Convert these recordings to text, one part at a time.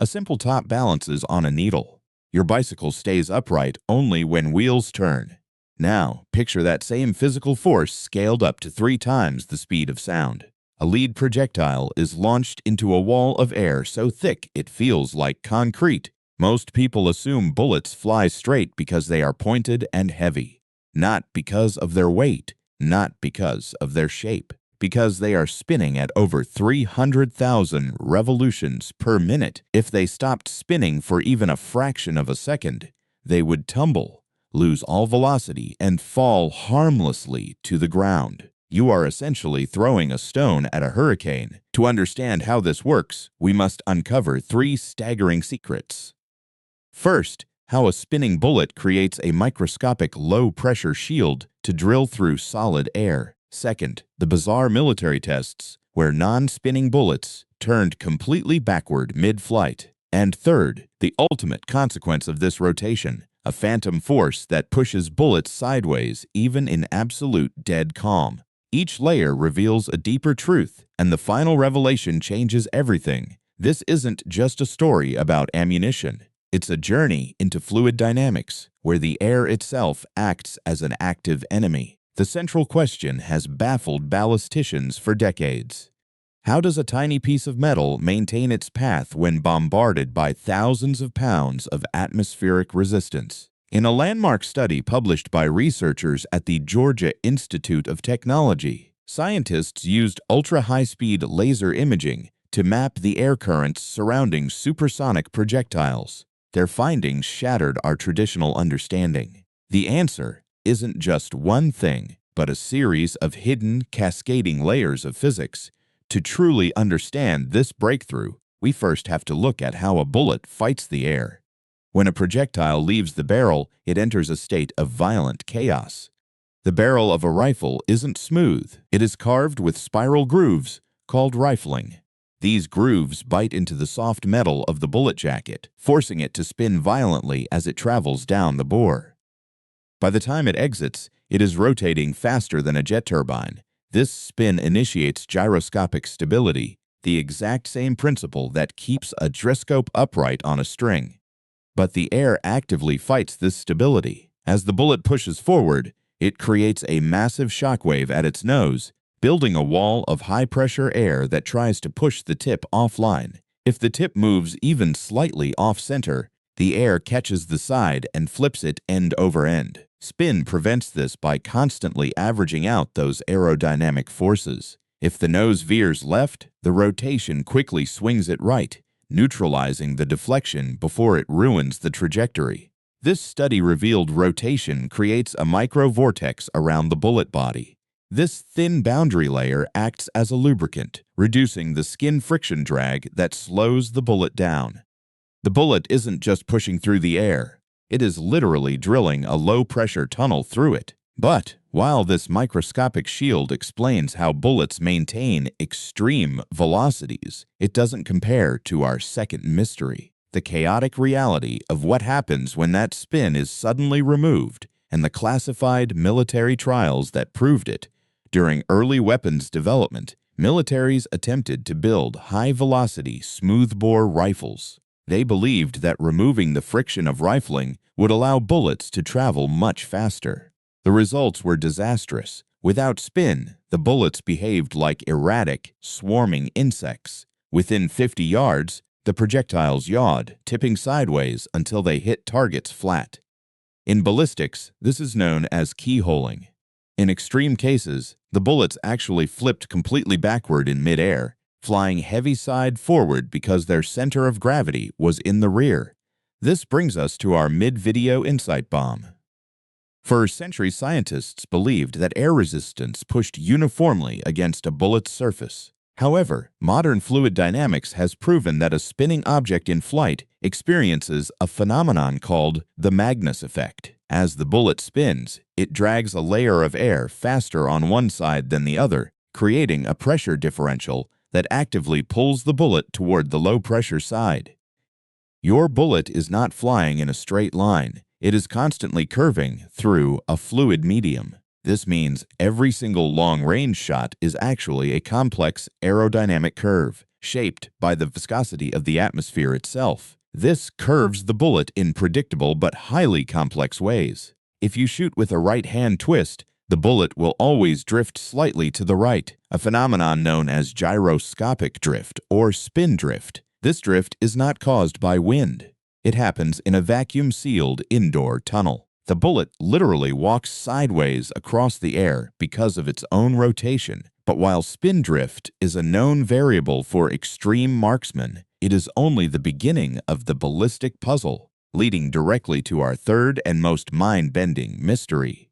A simple top balances on a needle. Your bicycle stays upright only when wheels turn. Now, picture that same physical force scaled up to 3 times the speed of sound. A lead projectile is launched into a wall of air so thick it feels like concrete. Most people assume bullets fly straight because they are pointed and heavy. Not because of their weight, not because of their shape, because they are spinning at over 300,000 revolutions per minute. If they stopped spinning for even a fraction of a second, they would tumble, lose all velocity, and fall harmlessly to the ground. You are essentially throwing a stone at a hurricane. To understand how this works, we must uncover 3 staggering secrets. First, how a spinning bullet creates a microscopic low-pressure shield to drill through solid air. Second, the bizarre military tests where non-spinning bullets turned completely backward mid-flight. And third, the ultimate consequence of this rotation, a phantom force that pushes bullets sideways even in absolute dead calm. Each layer reveals a deeper truth, and the final revelation changes everything. This isn't just a story about ammunition. It's a journey into fluid dynamics, where the air itself acts as an active enemy. The central question has baffled ballisticians for decades. How does a tiny piece of metal maintain its path when bombarded by thousands of pounds of atmospheric resistance? In a landmark study published by researchers at the Georgia Institute of Technology, scientists used ultra-high-speed laser imaging to map the air currents surrounding supersonic projectiles. Their findings shattered our traditional understanding. The answer isn't just one thing, but a series of hidden, cascading layers of physics. To truly understand this breakthrough, we first have to look at how a bullet fights the air. When a projectile leaves the barrel, it enters a state of violent chaos. The barrel of a rifle isn't smooth. It is carved with spiral grooves called rifling. These grooves bite into the soft metal of the bullet jacket, forcing it to spin violently as it travels down the bore. By the time it exits, it is rotating faster than a jet turbine. This spin initiates gyroscopic stability, the exact same principle that keeps a gyroscope upright on a string. But the air actively fights this stability. As the bullet pushes forward, it creates a massive shockwave at its nose, building a wall of high-pressure air that tries to push the tip offline. If the tip moves even slightly off-center, the air catches the side and flips it end over end. Spin prevents this by constantly averaging out those aerodynamic forces. If the nose veers left, the rotation quickly swings it right, neutralizing the deflection before it ruins the trajectory. This study revealed rotation creates a micro-vortex around the bullet body. This thin boundary layer acts as a lubricant, reducing the skin friction drag that slows the bullet down. The bullet isn't just pushing through the air. It is literally drilling a low-pressure tunnel through it. But while this microscopic shield explains how bullets maintain extreme velocities, it doesn't compare to our second mystery, the chaotic reality of what happens when that spin is suddenly removed and the classified military trials that proved it. During early weapons development, militaries attempted to build high-velocity, smoothbore rifles. They believed that removing the friction of rifling would allow bullets to travel much faster. The results were disastrous. Without spin, the bullets behaved like erratic, swarming insects. Within 50 yards, the projectiles yawed, tipping sideways until they hit targets flat. In ballistics, this is known as keyholing. In extreme cases, the bullets actually flipped completely backward in midair, flying heavy side forward because their center of gravity was in the rear. This brings us to our mid-video insight bomb. For centuries, scientists believed that air resistance pushed uniformly against a bullet's surface. However, modern fluid dynamics has proven that a spinning object in flight experiences a phenomenon called the Magnus effect. As the bullet spins, it drags a layer of air faster on one side than the other, creating a pressure differential that actively pulls the bullet toward the low-pressure side. Your bullet is not flying in a straight line. It is constantly curving through a fluid medium. This means every single long-range shot is actually a complex aerodynamic curve. shaped by the viscosity of the atmosphere itself. This curves the bullet in predictable but highly complex ways. If you shoot with a right-hand twist, the bullet will always drift slightly to the right, a phenomenon known as gyroscopic drift or spin drift. This drift is not caused by wind. It happens in a vacuum-sealed indoor tunnel. The bullet literally walks sideways across the air because of its own rotation. But while spin drift is a known variable for extreme marksmen, it is only the beginning of the ballistic puzzle, leading directly to our third and most mind-bending mystery: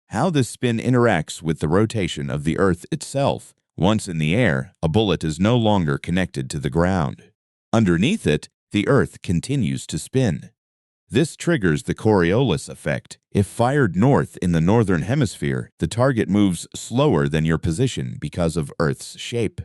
how this spin interacts with the rotation of the Earth itself. Once in the air, a bullet is no longer connected to the ground. Underneath it, the Earth continues to spin. This triggers the Coriolis effect. If fired north in the northern hemisphere, the target moves slower than your position because of Earth's shape.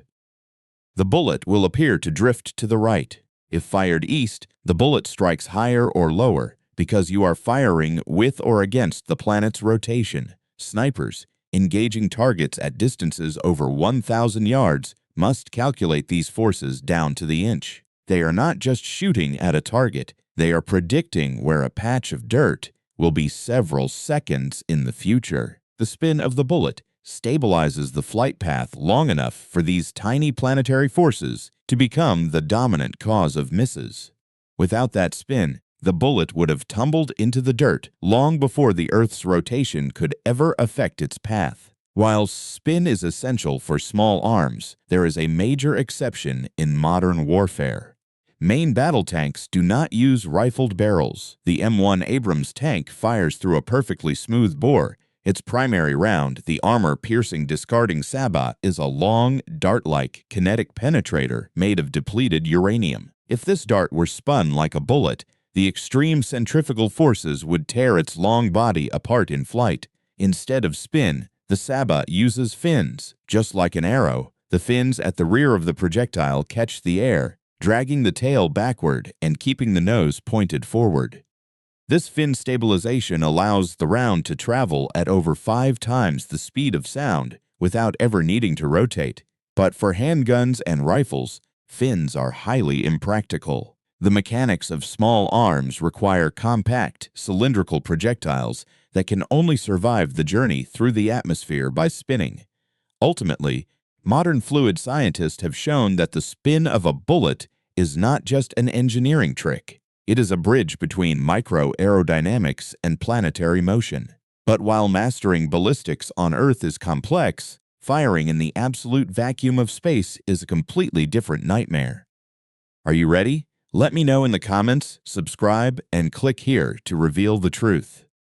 The bullet will appear to drift to the right. If fired east, the bullet strikes higher or lower because you are firing with or against the planet's rotation. Snipers, engaging targets at distances over 1,000 yards, must calculate these forces down to the inch. They are not just shooting at a target. They are predicting where a patch of dirt will be several seconds in the future. The spin of the bullet stabilizes the flight path long enough for these tiny planetary forces to become the dominant cause of misses. Without that spin, the bullet would have tumbled into the dirt long before the Earth's rotation could ever affect its path. While spin is essential for small arms, there is a major exception in modern warfare. Main battle tanks do not use rifled barrels. The M1 Abrams tank fires through a perfectly smooth bore. Its primary round, the armor-piercing discarding sabot, is a long, dart-like kinetic penetrator made of depleted uranium. If this dart were spun like a bullet, the extreme centrifugal forces would tear its long body apart in flight. Instead of spin, the sabot uses fins. Just like an arrow, the fins at the rear of the projectile catch the air, dragging the tail backward and keeping the nose pointed forward. This fin stabilization allows the round to travel at over 5 times the speed of sound without ever needing to rotate. But for handguns and rifles, fins are highly impractical. The mechanics of small arms require compact, cylindrical projectiles that can only survive the journey through the atmosphere by spinning. Ultimately, modern fluid scientists have shown that the spin of a bullet is not just an engineering trick. It is a bridge between micro-aerodynamics and planetary motion. But while mastering ballistics on Earth is complex, firing in the absolute vacuum of space is a completely different nightmare. Are you ready? Let me know in the comments, subscribe, and click here to reveal the truth.